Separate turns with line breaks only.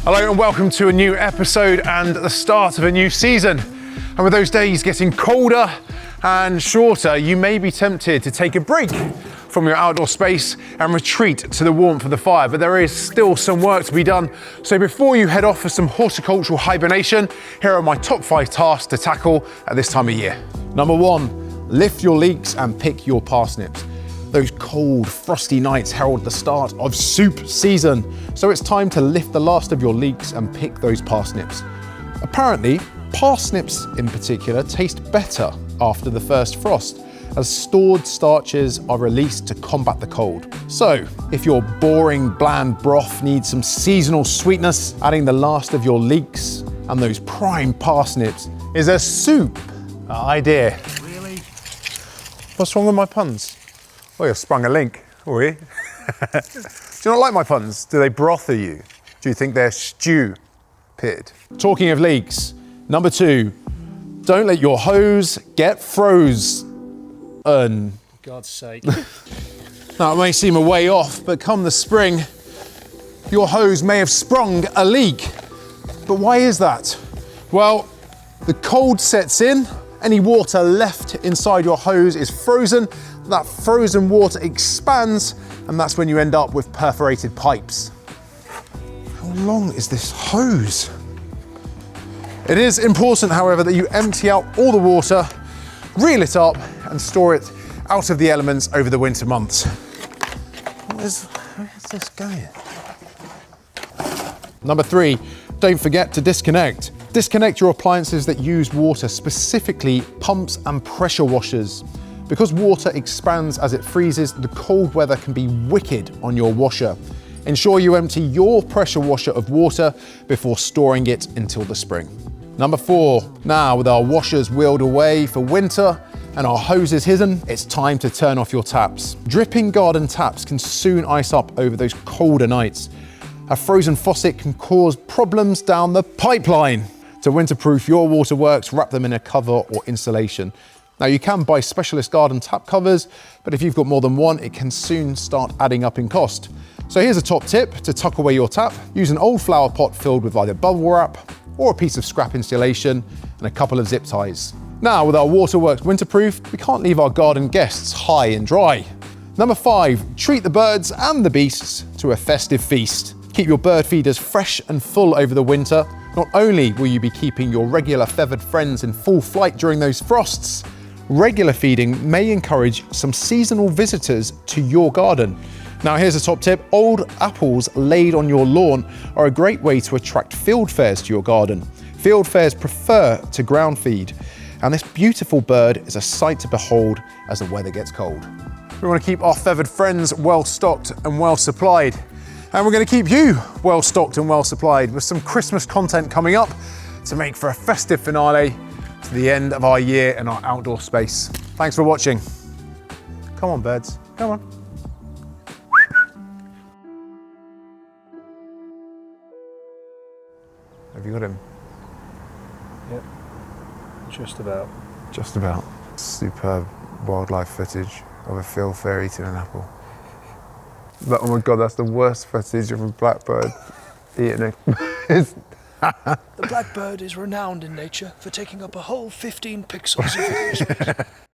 Hello and welcome to a new episode and the start of a new season. And with those days getting colder and shorter, you may be tempted to take a break from your outdoor space and retreat to the warmth of the fire, but there is still some work to be done. So before you head off for some horticultural hibernation, here are my top 5 tasks to tackle at this time of year.
Number 1, lift your leeks and pick your parsnips. Those cold, frosty nights herald the start of soup season, so it's time to lift the last of your leeks and pick those parsnips. Apparently, parsnips in particular taste better after the first frost, as stored starches are released to combat the cold. So, if your boring, bland broth needs some seasonal sweetness, adding the last of your leeks and those prime parsnips is a soup idea.
Really? What's wrong with my puns? Oh, you've sprung a link, oh yeah? Do you not like my puns? Do they brother you? Do you think they're stupid?
Talking of leeks, number 2, don't let your hose get froze.
God's sake.
Now, it may seem a way off, but come the spring, your hose may have sprung a leak. But why is that? Well, the cold sets in, any water left inside your hose is frozen, that frozen water expands, and that's when you end up with perforated pipes. How long is this hose? It is important, however, that you empty out all the water, reel it up, and store it out of the elements over the winter months. Where's this going? Number 3, don't forget to disconnect. Disconnect your appliances that use water, specifically pumps and pressure washers. Because water expands as it freezes, the cold weather can be wicked on your washer. Ensure you empty your pressure washer of water before storing it until the spring. Number 4, now with our washers wheeled away for winter and our hoses hidden, it's time to turn off your taps. Dripping garden taps can soon ice up over those colder nights. A frozen faucet can cause problems down the pipeline. To winterproof your waterworks, wrap them in a cover or insulation. Now, you can buy specialist garden tap covers, but if you've got more than one, it can soon start adding up in cost. So here's a top tip to tuck away your tap. Use an old flower pot filled with either bubble wrap or a piece of scrap insulation and a couple of zip ties. Now, with our waterworks winterproofed, we can't leave our garden guests high and dry. Number 5, treat the birds and the beasts to a festive feast. Keep your bird feeders fresh and full over the winter. Not only will you be keeping your regular feathered friends in full flight during those frosts, regular feeding may encourage some seasonal visitors to your garden. Now, here's a top tip. Old apples laid on your lawn are a great way to attract fieldfares to your garden. Fieldfares prefer to ground feed, and this beautiful bird is a sight to behold as the weather gets cold. We want to keep our feathered friends well stocked and well supplied. And we're going to keep you well stocked and well supplied with some Christmas content coming up to make for a festive finale to the end of our year in our outdoor space. Thanks for watching. Come on, birds, come on. Have you got him?
Yep, just about.
Just about. Superb wildlife footage of a fieldfare eating an apple. Oh my God, that's the worst footage of a blackbird eating a...
The blackbird is renowned in nature for taking up a whole 15 pixels of video space.